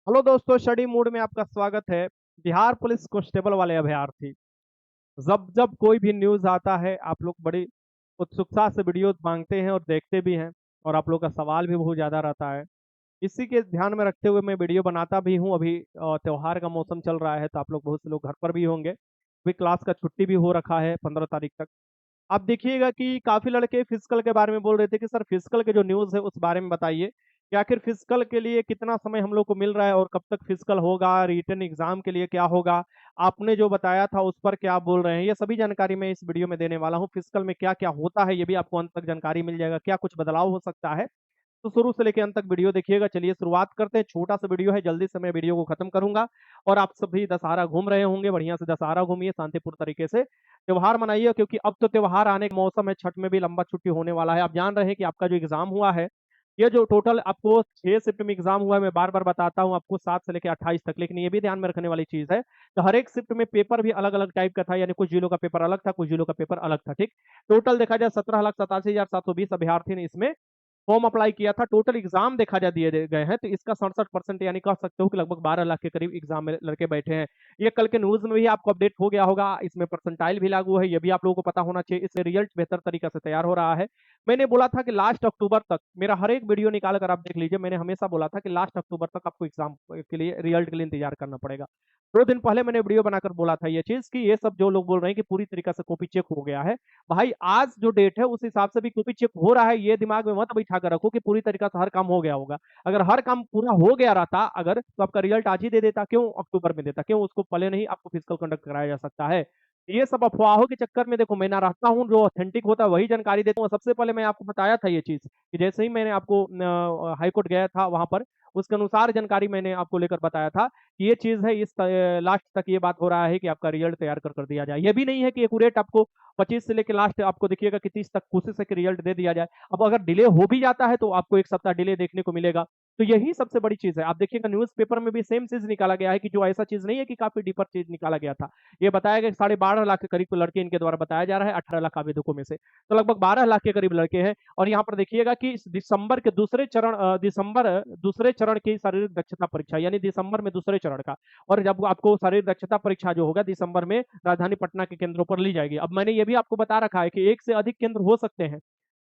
Hello दोस्तों, study mood में आपका स्वागत है। बिहार पुलिस कांस्टेबल वाले अभ्यर्थी, जब जब कोई भी न्यूज आता है आप लोग बड़ी उत्सुकता से वीडियो मांगते हैं और देखते भी हैं। और आप लोग का सवाल भी बहुत ज्यादा रहता है। इसी के ध्यान में रखते हुए मैं वीडियो बनाता भी हूँ। अभी त्योहार का मौसम चल रहा है तो आप लोग बहुत से लोग घर पर भी होंगे। अभी क्लास का छुट्टी भी हो रखा है 15 तारीख तक। आप देखिएगा कि काफी लड़के फिजिकल के बारे में बोल रहे थे कि सर फिजिकल के जो न्यूज़ है उस बारे में बताइए कि आखिर फिजिकल के लिए कितना समय हम लोग को मिल रहा है और कब तक फिजिकल होगा, रिटन एग्जाम के लिए क्या होगा, आपने जो बताया था उस पर क्या बोल रहे हैं। ये सभी जानकारी मैं इस वीडियो में देने वाला हूँ। फिजिकल में क्या क्या होता है ये भी आपको अंत तक जानकारी मिल जाएगा, क्या कुछ बदलाव हो सकता है। तो शुरू से लेकर अंत तक वीडियो देखिएगा। चलिए शुरुआत करते हैं। छोटा सा वीडियो है, जल्दी से मैं वीडियो को खत्म करूंगा। और आप सभी दशहरा घूम रहे होंगे, बढ़िया से दशहरा घूमिए शांतिपूर्ण तरीके से, त्योहार मनाइए, क्योंकि अब तो त्योहार आने का मौसम है। छठ में भी लंबा छुट्टी होने वाला है। आप जान रहे हैं कि आपका जो एग्जाम हुआ है, ये जो टोटल आपको 6 शिफ्ट में एग्जाम हुआ है, मैं बार बार बताता हूँ आपको 7 से लेकर 28 तक। लेकिन ये भी ध्यान में रखने वाली चीज है तो हर एक शिफ्ट में पेपर भी अलग अलग टाइप का था, यानी कुछ जिलों का पेपर अलग था, कुछ जिलों का पेपर अलग था। ठीक, टोटल देखा जाए 17,87,720 अभ्यर्थी ने इसमें फॉर्म अप्लाई किया था। टोटल एग्जाम देखा जा दिए गए हैं तो इसका 67% यानी कह सकते हो कि लगभग 12 लाख के करीब एग्जाम में लड़के बैठे हैं। ये कल के न्यूज में भी आपको अपडेट हो गया होगा। इसमें परसेंटाइल भी लागू है, ये भी आप लोगों को पता होना चाहिए। इससे रिजल्ट बेहतर तरीके से तैयार हो रहा है। मैंने बोला था कि लास्ट अक्टूबर तक, मेरा हर एक वीडियो निकाल कर आप देख लीजिए, मैंने हमेशा बोला था कि लास्ट अक्टूबर तक आपको एग्जाम के लिए, रिजल्ट के लिए इंतजार करना पड़ेगा। 2 दिन पहले मैंने वीडियो बनाकर बोला था ये चीज कि ये सब जो लोग बोल रहे हैं कि पूरी तरीके से कॉपी चेक हो गया है, भाई आज जो डेट है उस हिसाब से भी कॉपी चेक हो रहा है। ये दिमाग में मत बैठा कर रखो कि पूरी तरीके से हर काम हो गया होगा। अगर हर काम पूरा हो गया रहता अगर, तो आपका रिजल्ट आज ही दे देता। क्यों अक्टूबर में देता? क्यों उसको पहले नहीं आपको फिजिकल कंडक्ट कराया जा सकता है? ये सब अफवाहों के चक्कर में देखो, मैं ना रहता हूँ, जो ऑथेंटिक होता है वही जानकारी देता हूँ। सबसे पहले मैं आपको बताया था ये चीज कि जैसे ही मैंने आपको हाईकोर्ट गया था वहां पर, उसके अनुसार जानकारी मैंने आपको लेकर बताया था कि ये चीज है। इस लास्ट तक ये बात हो रहा है कि आपका रिजल्ट तैयार कर दिया जाए। ये भी नहीं है कि एक्यूरेट आपको 25 से लेकर लास्ट आपको देखिएगा कि 30 तक कोशिश है कि रिजल्ट दे दिया जाए। अब अगर डिले हो भी जाता है तो आपको 1 सप्ताह डिले देखने को मिलेगा। तो यही सबसे बड़ी चीज है। आप देखिएगा न्यूज़पेपर में भी सेम चीज निकाला गया है कि जो ऐसा चीज नहीं है कि काफी डीपर चीज निकाला गया था। ये बताया गया कि 12.5 लाख के करीब लड़के इनके द्वारा बताया जा रहा है 18 लाख आवेदकों में से, तो लगभग 12 लाख के करीब लड़के हैं। और यहाँ पर देखिएगा कि दिसंबर के दूसरे चरण की शारीरिक दक्षता परीक्षा, यानी दिसंबर में दूसरे चरण का। और जब आपको शारीरिक दक्षता परीक्षा जो होगा दिसंबर में राजधानी पटना के केंद्रों पर ली जाएगी। अब मैंने ये भी आपको बता रखा है कि एक से अधिक केंद्र हो सकते हैं,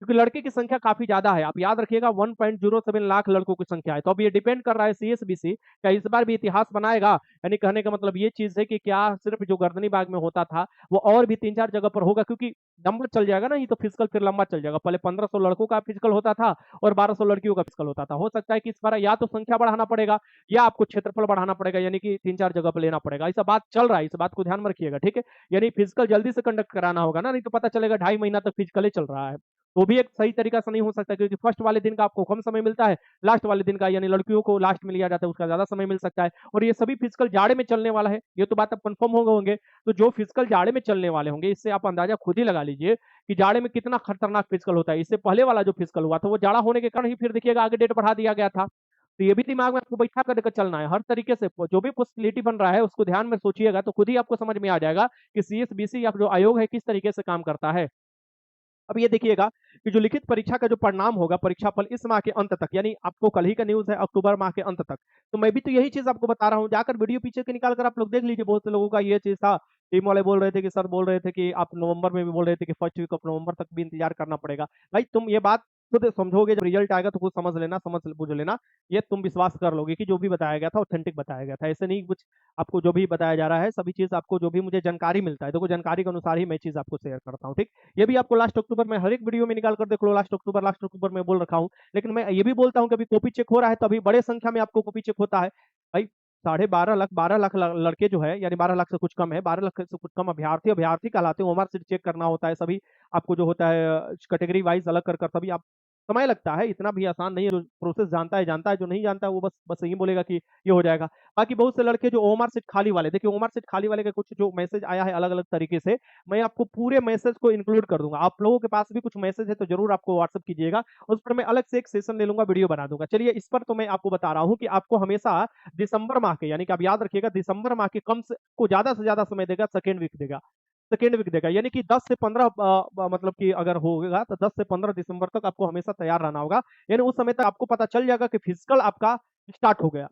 क्योंकि लड़के की संख्या काफी ज्यादा है। आप याद रखिएगा 1.07 लाख लड़कों की संख्या है। तो अब ये डिपेंड कर रहा है सीएसबीसी क्या इस बार भी इतिहास बनाएगा। यानी कहने का मतलब ये चीज है कि क्या सिर्फ जो गर्दनी बाग में होता था वो और भी 3-4 जगह पर होगा, क्योंकि लंबा चल जाएगा ना। ये तो फिजिकल फिर लंबा चल जाएगा। पहले 1500 लड़कों का फिजिकल होता था और 1200 लड़कियों का फिजिकल होता था। हो सकता है कि इस बार या तो संख्या बढ़ाना पड़ेगा या आपको क्षेत्रफल बढ़ाना पड़ेगा, यानी कि 3-4 जगह पर लेना पड़ेगा। ऐसा बात चल रहा है, इस बात को ध्यान में रखिएगा, ठीक है। यानी फिजिकल जल्दी से कंडक्ट कराना होगा ना, नहीं तो पता चलेगा 2.5 महीना तक फिजिकल ही चल रहा है। तो भी एक सही तरीका से नहीं हो सकता, क्योंकि फर्स्ट वाले दिन का आपको कम समय मिलता है, लास्ट वाले दिन का यानी लड़कियों को लास्ट में लिया जाता है उसका ज्यादा समय मिल सकता है। और ये सभी फिजिकल जाड़े में चलने वाला है, ये तो बात अब कंफर्म होंगे। तो जो फिजिकल जाड़े में चलने वाले होंगे, इससे आप अंदाजा खुद ही लगा लीजिए कि जाड़े में कितना खतरनाक फिजिकल होता है। इससे पहले वाला जो फिजिकल हुआ था वो जाड़ा होने के कारण ही फिर देखिएगा आगे डेट बढ़ा दिया गया था। तो ये भी दिमाग में आपको बैठा कर चलना है। हर तरीके से जो भी पॉसिबिलिटी बन रहा है उसको ध्यान में सोचिएगा, तो खुद ही आपको समझ में आ जाएगा कि सीएसबीसी या जो आयोग है किस तरीके से काम करता है। अब ये देखिएगा कि जो लिखित परीक्षा का जो परिणाम होगा, परीक्षा फल इस माह के अंत तक, यानी आपको कल ही का न्यूज है, अक्टूबर माह के अंत तक। तो मैं भी तो यही चीज आपको बता रहा हूँ, जाकर वीडियो पीछे के निकाल कर आप लोग देख लीजिए। बहुत से लोगों का ये चीज था, टीम वाले बोल रहे थे कि सर बोल रहे थे कि आप नवंबर में भी बोल रहे थे कि फर्स्ट वीक ऑफ नवंबर तक भी इंतजार करना पड़ेगा। भाई तुम ये बात खुद समझोगे, जब रिजल्ट आएगा तो खुद समझ लेना, समझ बुझ लेना। ये तुम विश्वास कर लोगे कि जो भी बताया गया था ऑथेंटिक बताया गया था। ऐसे नहीं कुछ आपको जो भी बताया जा रहा है, सभी चीज आपको जो भी मुझे जानकारी मिलता है, देखो जानकारी के अनुसार ही मैं चीज आपको शेयर करता हूँ, ठीक। ये भी आपको लास्ट अक्टूबर में हर एक वीडियो में निकाल कर देख लो, लास्ट अक्टूबर में बोल रखा हूँ। लेकिन मैं ये भी बोलता हूँ कि अभी कॉपी चेक हो रहा है, तो अभी बड़े संख्या में आपको कॉपी चेक होता है। भाई 12.5 लाख, 12 लाख लड़के जो है, यानी 12 लाख से कुछ कम है, 12 लाख से कुछ कम अभ्यर्थी अभ्यर्थी कहलाते हैं। ओमर सीट चेक करना होता है सभी, आपको जो होता है कैटेगरी वाइज अलग कर कर सभी आप, समय लगता है, इतना भी आसान नहीं है। जो प्रोसेस जानता है, जो नहीं जानता है वो बस बस यही बोलेगा कि ये हो जाएगा। बाकी बहुत से लड़के जो ओमर सीट खाली वाले, देखिए ओमर सीट खाली वाले का कुछ जो मैसेज आया है अलग अलग तरीके से, मैं आपको पूरे मैसेज को इंक्लूड कर दूंगा। आप लोगों के पास भी कुछ मैसेज है तो जरूर आपको व्हाट्सअप कीजिएगा, उस पर मैं अलग से एक सेशन ले लूंगा, वीडियो बना दूंगा। चलिए इस पर तो मैं आपको बता रहा हूँ कि आपको हमेशा दिसंबर माह के, यानी कि आप याद रखिएगा दिसंबर माह के कम से ज्यादा समय देगा, सेकेंड वीक देगा। सेकेंड वीक देगा, यानी कि 10 से 15 मतलब कि अगर होगा तो 10 से 15 दिसंबर तक आपको हमेशा तैयार रहना होगा। यानी उस समय तक आपको पता चल जाएगा कि फिजिकल आपका स्टार्ट हो गया।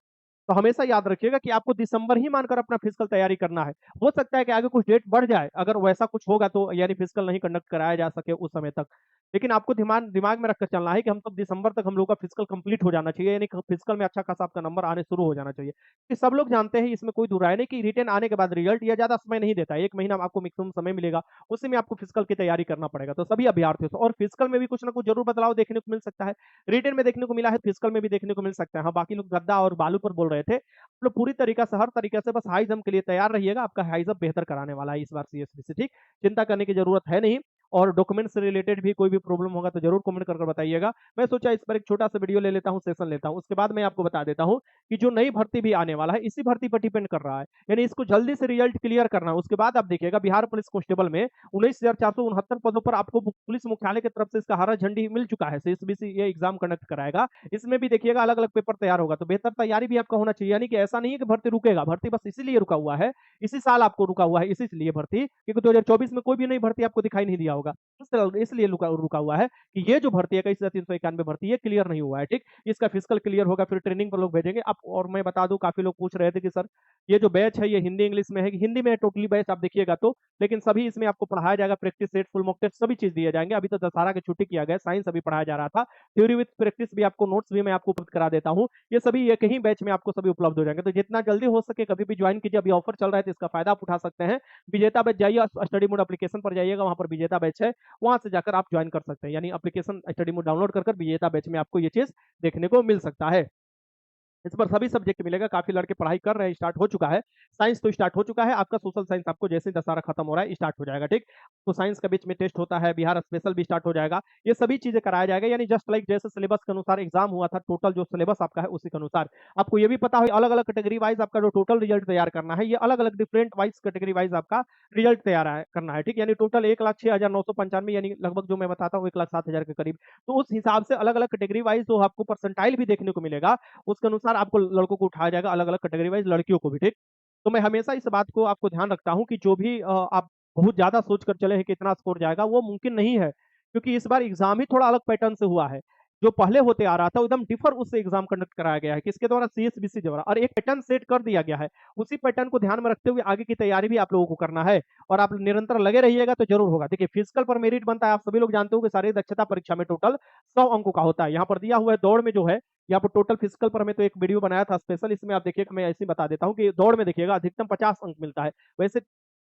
तो हमेशा याद रखिएगा कि आपको दिसंबर ही मानकर अपना फिजिकल तैयारी करना है। हो सकता है कि आगे कुछ डेट बढ़ जाए, अगर वैसा कुछ होगा तो यानी फिजिकल नहीं कंडक्ट कराया जा सके उस समय तक। लेकिन आपको दिमाग दिमाग में रखकर चलना है कि हम सब दिसंबर तक हम लोग का फिजिकल कंप्लीट हो जाना चाहिए, यानी फिजिकल में अच्छा खासा आपका नंबर आने शुरू हो जाना चाहिए। कि सब लोग जानते हैं, इसमें कोई दुराय नहीं कि रिटर्न आने के बाद रिजल्ट या ज़्यादा समय नहीं देता है, 1 महीना आपको मैक्सिमम समय मिलेगा, उसी में आपको फिजिकल की तैयारी करना पड़ेगा। तो सभी अभ्यर्थियों से, और फिजिकल में भी कुछ ना कुछ जरूर बदलाव देखने को मिल सकता है। रिटर्न में देखने को मिला है, फिजिकल में भी देखने को मिल सकता है। हाँ, बाकी लोग गद्दा और बालू पर बोल रहे थे, आप लोग पूरी तरीका से हर तरीके से बस हाई जंप के लिए तैयार रहिएगा। आपका हाई जंप बेहतर कराने वाला है इस बार सीएसबीसी, ठीक, चिंता करने की जरूरत है नहीं। और डॉक्यूमेंट से रिलेटेड भी कोई भी प्रॉब्लम होगा तो जरूर कमेंट कर बताइएगा। मैं सोचा इस पर एक छोटा सा वीडियो ले लेता हूँ, सेशन लेता हूँ, उसके बाद मैं आपको बता देता हूँ कि जो नई भर्ती भी आने वाला है इसी भर्ती पर डिपेंड कर रहा है, यानी इसको जल्दी से रिजल्ट क्लियर करना है। उसके बाद आप देखिएगा बिहार पुलिस कांस्टेबल में 19,469 पदों पर आपको पुलिस मुख्यालय की तरफ से इसका हरा झंडी मिल चुका है। सीएसबीसी ये एग्जाम कंडक्ट कराएगा, इसमें भी देखिएगा अलग अलग पेपर तैयार होगा, तो बेहतर तैयारी भी आपका होना चाहिए। यानी कि ऐसा नहीं है कि भर्ती रुकेगा, भर्ती बस इसीलिए रुका हुआ है, इसी साल आपको रुका हुआ है इसीलिए भर्ती, क्योंकि 2024 में कोई भी नई भर्ती आपको दिखाई नहीं दिया होगा, इसलिए रुका हुआ है कि ये जो भर्ती है 21,391 भर्ती, ये क्लियर नहीं हुआ है, ठीक। इसका फिजिकल क्लियर होगा, फिर ट्रेनिंग पर लोग भेजेंगे आप। और मैं बता दूं, काफी लोग पूछ रहे थे कि सर ये जो बैच है ये हिंदी इंग्लिश में है, कि हिंदी में टोटली बैच आप देखिएगा तो, लेकिन सभी इसमें आपको पढ़ाया जाएगा, practice set, full mock test, सभी चीज दिए जाएंगे। अभी तो दशहरा की छुट्टी किया गया, साइंस अभी पढ़ाया जा रहा था, थ्योरी विद प्रैक्टिस भी आपको, नोट्स भी मैं आपको उपलब्ध करा देता हूँ। ये सभी एक ही बैच में आपको सभी उपलब्ध हो जाएंगे, तो जितना जल्दी हो सके कभी भी ज्वाइन कीजिए। अभी ऑफर चल रहा है तो इसका फायदा आप उठा सकते हैं। विजेता बैच जाइए, स्टडी मोड एप्लीकेशन पर जाइएगा, वहां पर विजेता बैच है, वहां से जाकर आप ज्वाइन कर सकते हैं। यानी एप्लीकेशन स्टडी मोड डाउनलोड कर विजेता बैच में आपको ये चीज देखने को मिल सकता है। इस पर सभी सब्जेक्ट मिलेगा, काफी लड़के पढ़ाई कर रहे हैं, स्टार्ट हो चुका है। साइंस तो स्टार्ट हो चुका है आपका, सोशल साइंस आपको जैसे ही दशहरा खत्म हो रहा है स्टार्ट हो जाएगा, ठीक। तो साइंस के बीच में टेस्ट होता है, बिहार स्पेशल भी स्टार्ट हो जाएगा, ये सभी चीजें कराया जाएगा। यानी जस्ट लाइक जैसे सिलेबस के अनुसार एग्जाम हुआ था, टोटल जो सिलेबस आपका है उसी के अनुसार आपको ये भी पता हो, अलग अलग कैटेगरी वाइज आपका जो टोटल रिजल्ट तैयार करना है, ये अलग अलग डिफरेंट वाइज कैटेगरी वाइज आपका रिजल्ट तैयार करना है, ठीक। यानी टोटल 1,06,995, यानी लगभग जो मैं बताता हूँ 1,07,000 के करीब। तो उस हिसाब से अलग अलग कैटेगरी वाइज जो आपको परसेंटाइल भी देखने को मिलेगा, उसके अनुसार आपको लड़कों को उठाया जाएगा, अलग अलग कैटेगरी वाइज लड़कियों को भी, ठीक। तो मैं हमेशा इस बात को आपको ध्यान रखता हूँ कि जो भी आप बहुत ज्यादा सोच कर चले हैं कि इतना स्कोर जाएगा, वो मुमकिन नहीं है, क्योंकि इस बार एग्जाम ही थोड़ा अलग पैटर्न से हुआ है। जो पहले होते आ रहा था एकदम डिफर, उससे एग्जाम कंडक्ट कराया गया है, किसके द्वारा, सीएसबीसी द्वारा, और एक पैटर्न सेट कर दिया गया है। उसी पैटर्न को ध्यान में रखते हुए आगे की तैयारी भी आप लोगों को करना है, और आप निरंतर लगे रहिएगा तो जरूर होगा। देखिए फिजिकल पर मेरिट बनता है, आप सभी लोग जानते हो कि शारीरिक दक्षता परीक्षा में टोटल 100 अंकों का होता है। यहाँ पर दिया हुआ है दौड़ में जो है, यहाँ पर टोटल फिजिकल पर मैं तो एक वीडियो बनाया था स्पेशल, इसमें आप देखिएगा, मैं ऐसे ही बता देता हूँ कि दौड़ में देखिएगा अधिकतम 50 अंक मिलता है। वैसे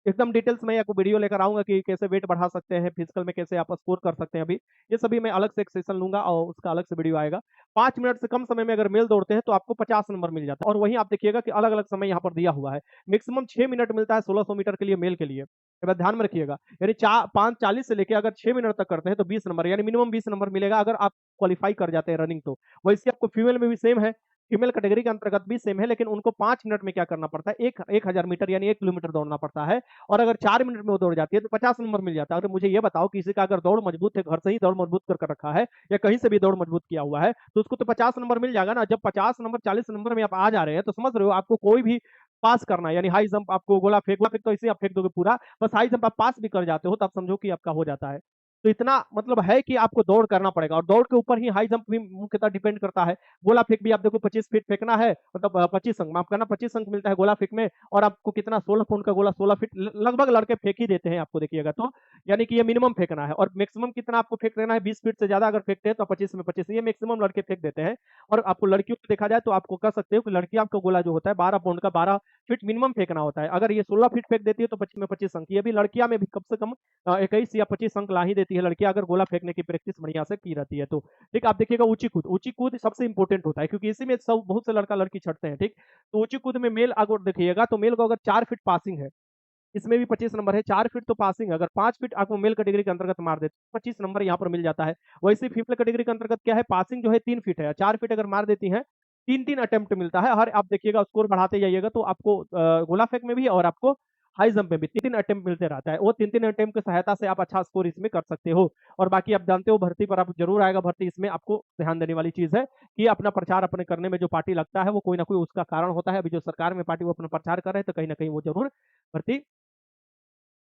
एकदम डिटेल्स में आपको वीडियो लेकर आऊंगा कि कैसे वेट बढ़ा सकते हैं, फिजिकल में कैसे आप स्कोर कर सकते हैं। अभी ये सभी मैं अलग से एक सेशन लूंगा और उसका अलग से वीडियो आएगा। 5 मिनट से कम समय में अगर मेल दौड़ते हैं तो आपको 50 नंबर मिल जाता है। और वहीं आप देखिएगा कि अलग अलग समय यहाँ पर दिया हुआ है, मैक्सिमम 6 मिनट मिलता है 1600 मीटर के लिए मेल के लिए, ये बात ध्यान में रखिएगा। यानी 5:40 से लेकर अगर 6 मिनट तक करते हैं तो 20 नंबर, यानी मिनिमम 20 नंबर मिलेगा अगर आप क्वालिफाई कर जाते हैं रनिंग तो। वैसे आपको फीमेल में भी सेम है, फीमेल कैटेगरी के अंतर्गत भी सेम है, लेकिन उनको 5 मिनट में क्या करना पड़ता है, 1,000 मीटर यानी 1 किलोमीटर दौड़ना पड़ता है। और अगर 4 मिनट में वो दौड़ जाती है तो 50 नंबर मिल जाता है। अगर मुझे ये बताओ किसी का अगर दौड़ मजबूत है, घर से ही दौड़ मजबूत कर रखा है या कहीं से भी दौड़ मजबूत किया हुआ है, तो उसको तो 50 नंबर मिल जाएगा ना। जब 50 नंबर 40 नंबर में आप आ जा रहे हैं तो समझ रहे हो, आपको कोई भी पास करना है, यानी हाई जंप, आपको गोला फेंक तो इसे आप फेंक दोगे पूरा, बस हाई जंप आप पास भी कर जाते हो तो आप समझो कि आपका हो जाता है। तो इतना मतलब है कि आपको दौड़ करना पड़ेगा, और दौड़ के ऊपर ही हाई जंप भी मुख्यतः डिपेंड करता है। गोला फेंक भी आप देखो 25 फीट फेंकना है, मतलब 25 अंक माफ करना, 25 अंक मिलता है गोला फेंक में। और आपको कितना, 16 पौंड का गोला 16 फीट लगभग लड़के फेंक ही देते हैं आपको देखिएगा तो। यानी कि ये मिनिमम फेंकना है, और मैक्सिमम कितना आपको फेंक देना है, 20 फीट से ज्यादा अगर फेंकते हैं तो 25 में 25, ये मैक्सिमम लड़के फेंक देते हैं। और आपको लड़कियों को देखा जाए तो आपको कह सकते हो कि लड़की आपका गोला जो होता है 12 पौंड का 12 फीट मिनिमम फेंकना होता है। अगर ये 16 फीट फेंक देती है तो 25 में 25 अंक, ये भी लड़कियां में भी कम से कम 21 या 25 अंक ला ही देती है लड़कियां, अगर गोला फेंकने की प्रैक्टिस बढ़िया से की रहती है तो। ठीक, आप देखिएगा ऊंची कूद, ऊंची कूद सबसे इंपॉर्टेंट होता है, क्योंकि इसी में सब बहुत से लड़का लड़की छटते हैं, ठीक। तो ऊंची कूद में मेल अगर देखिएगा तो मेल को अगर 4 फीट पासिंग है, इसमें भी 25 नंबर है। 4 फीट तो पासिंग है, अगर 5 फीट आपको मेल कैटेगरी के अंतर्गत मार देते 25 नंबर यहाँ पर मिल जाता है। वैसे फीमेल कैटेगरी के अंतर्गत क्या है, पासिंग जो है 3 फीट है, 4 फीट अगर मार देती है 3 3 अटेम्प्ट मिलता है। हर आप देखिएगा स्कोर बढ़ाते जाइएगा तो आपको गोला फेंक में भी और आपको हाई जंप में भी 3 3 अटेम्प्ट मिलते रहता है। वो 3 3 अटेम्प्ट की सहायता से आप अच्छा स्कोर इसमें कर सकते हो। और बाकी आप जानते हो भर्ती पर आप जरूर आएगा भर्ती, इसमें आपको ध्यान देने वाली चीज है कि अपना प्रचार अपने करने में जो पार्टी लगता है वो कोई ना कोई उसका कारण होता है। अभी जो सरकार में पार्टी वो अपना प्रचार कर रहे हैं तो कहीं ना कहीं वो जरूर भर्ती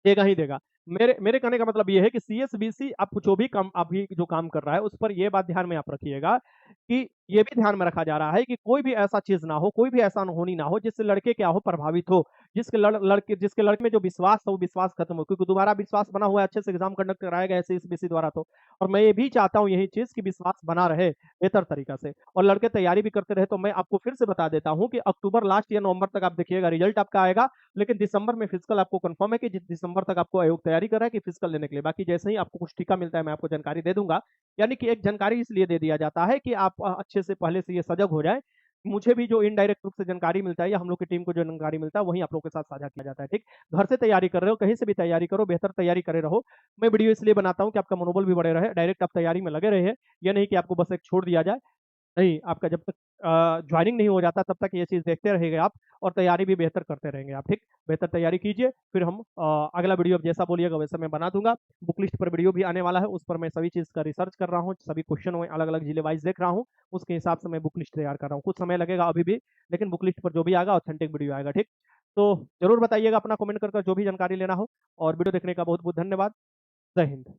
देगा ही देगा। मेरे मेरे कहने का मतलब ये है कि सीएसबीसी आप जो भी काम अभी जो काम कर रहा है, उस पर ये बात ध्यान में आप रखिएगा कि ये भी ध्यान में रखा जा रहा है कि कोई भी ऐसा चीज़ ना हो, कोई भी ऐसा अनहोनी ना हो, जिससे लड़के क्या हो प्रभावित हो। जिसके लड़के में जो विश्वास था, वो विश्वास खत्म हो, क्योंकि दोबारा विश्वास बना हुआ है, अच्छे से एग्ज़ाम कंडक्ट कराया गया है सीएसबीसी द्वारा तो। और मैं ये भी चाहता हूँ यही चीज़ कि विश्वास बना रहे बेहतर तरीक़ा से और लड़के तैयारी भी करते रहे। तो मैं आपको फिर से बता देता हूँ कि अक्टूबर लास्ट या नवंबर तक आप देखिएगा रिज़ल्ट आपका आएगा, लेकिन दिसंबर में फिजिकल आपको कंफर्म है कि दिसंबर तक आपको आयोग तैयारी कर रहा है कि फिजिकल लेने के लिए। बाकी जैसे ही आपको कुछ टीका मिलता है मैं आपको जानकारी दे दूंगा। यानी कि एक जानकारी इसलिए दे दिया जाता है कि आप अच्छे से पहले से ये सजग हो जाए। मुझे भी जो इनडायरेक्ट रूप से जानकारी मिलता है या हम लोग की टीम को जो जानकारी मिलता है वही आप लोगों के साथ साझा किया जाता है। ठीक, घर से तैयारी कर रहे हो, कहीं से भी तैयारी करो, बेहतर तैयारी करे रहो। मैं वीडियो इसलिए बनाता हूँ कि आपका मनोबल भी बढ़े रहे, डायरेक्ट आप तैयारी में लगे रहे। ये नहीं कि आपको बस एक छोड़ दिया जाए। नहीं, आपका जब तक जॉइनिंग नहीं हो जाता तब तक ये चीज़ देखते रहेंगे आप और तैयारी भी बेहतर करते रहेंगे आप, ठीक? बेहतर तैयारी कीजिए, फिर हम अगला वीडियो आप जैसा बोलिएगा वैसा मैं बना दूँगा। बुक लिस्ट पर वीडियो भी आने वाला है, उस पर मैं सभी चीज़ का रिसर्च कर रहा हूँ, सभी क्वेश्चन मैं अलग-अलग जिले वाइज़ देख रहा हूँ, उसके हिसाब से मैं बुक लिस्ट तैयार कर रहा हूँ। कुछ समय लगेगा अभी भी, लेकिन बुक लिस्ट पर जो भी आएगा ऑथेंटिक वीडियो आएगा, ठीक? तो ज़रूर बताइएगा अपना कमेंट कर जो भी जानकारी लेना हो और वीडियो देखने का बहुत-बहुत धन्यवाद। जय हिंद।